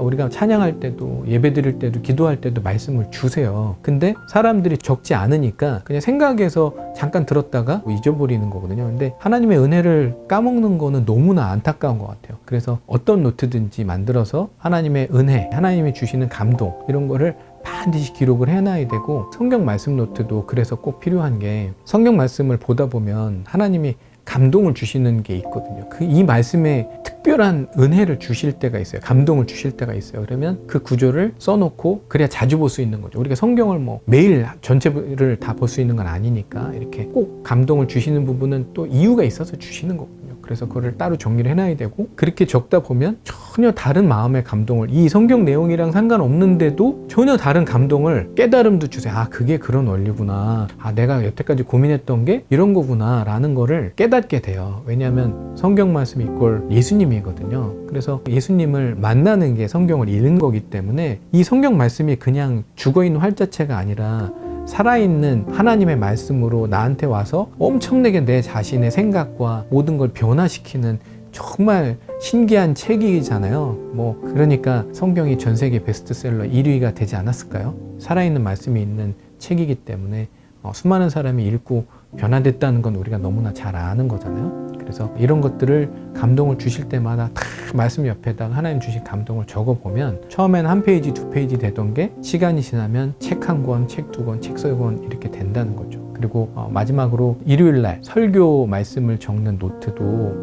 우리가 찬양할 때도 예배 드릴 때도 기도할 때도 말씀을 주세요. 근데 사람들이 적지 않으니까 그냥 생각해서 잠깐 들었다가 잊어버리는 거거든요. 근데 하나님의 은혜를 까먹는 거는 너무나 안타까운 것 같아요. 그래서 어떤 노트든지 만들어서 하나님의 은혜, 하나님이 주시는 감동 이런 거를 반드시 기록을 해놔야 되고, 성경 말씀 노트도 그래서 꼭 필요한 게, 성경 말씀을 보다 보면 하나님이 감동을 주시는 게 있거든요. 이 말씀에 특별한 은혜를 주실 때가 있어요. 감동을 주실 때가 있어요. 그러면 그 구조를 써놓고 그래야 자주 볼 수 있는 거죠. 우리가 성경을 뭐 매일 전체를 다 볼 수 있는 건 아니니까 이렇게 꼭 감동을 주시는 부분은 또 이유가 있어서 주시는 거거든요. 그래서 그거를 따로 정리를 해놔야 되고, 그렇게 적다 보면 전혀 다른 마음의 감동을, 이 성경 내용이랑 상관없는데도 전혀 다른 감동을, 깨달음도 주세요. 아, 그게 그런 원리구나. 아, 내가 여태까지 고민했던 게 이런 거구나 라는 거를 깨닫게 돼요. 왜냐하면 성경 말씀이 이꼴 예수님이거든요. 그래서 예수님을 만나는 게 성경을 읽는 거기 때문에 이 성경 말씀이 그냥 죽어있는 활자체가 아니라 살아있는 하나님의 말씀으로 나한테 와서 엄청나게 내 자신의 생각과 모든 걸 변화시키는 정말 신기한 책이잖아요. 그러니까 성경이 전 세계 베스트셀러 1위가 되지 않았을까요? 살아있는 말씀이 있는 책이기 때문에 수많은 사람이 읽고 변화됐다는 건 우리가 너무나 잘 아는 거잖아요. 그래서 이런 것들을 감동을 주실 때마다 다 말씀 옆에다가 하나님 주신 감동을 적어보면, 처음엔 한 페이지, 두 페이지 되던 게 시간이 지나면 책 한 권, 책 두 권, 책 세 권 이렇게 된다는 거죠. 그리고 마지막으로 일요일날 설교 말씀을 적는 노트도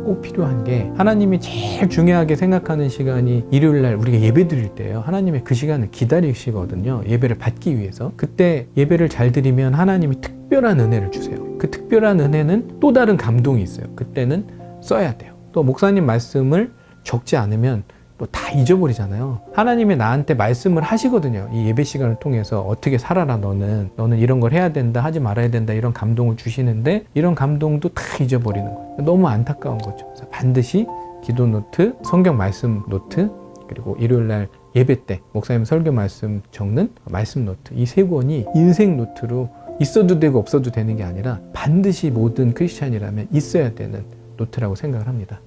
꼭 필요한 게, 하나님이 제일 중요하게 생각하는 시간이 일요일날 우리가 예배 드릴 때예요. 하나님의 그 시간을 기다리시거든요. 예배를 받기 위해서. 그때 예배를 잘 드리면 하나님이 특별한 은혜를 주세요. 그 특별한 은혜는 또 다른 감동이 있어요. 그때는 써야 돼요. 또 목사님 말씀을 적지 않으면 또 다 잊어버리잖아요. 하나님이 나한테 말씀을 하시거든요. 이 예배 시간을 통해서 어떻게 살아라, 너는 이런 걸 해야 된다, 하지 말아야 된다, 이런 감동을 주시는데 이런 감동도 다 잊어버리는 거예요. 너무 안타까운 거죠. 그래서 반드시 기도 노트, 성경 말씀 노트, 그리고 일요일날 예배 때 목사님 설교 말씀 적는 말씀 노트, 이 세 권이 인생 노트로 있어도 되고 없어도 되는 게 아니라 반드시 모든 크리스찬이라면 있어야 되는 노트라고 생각을 합니다.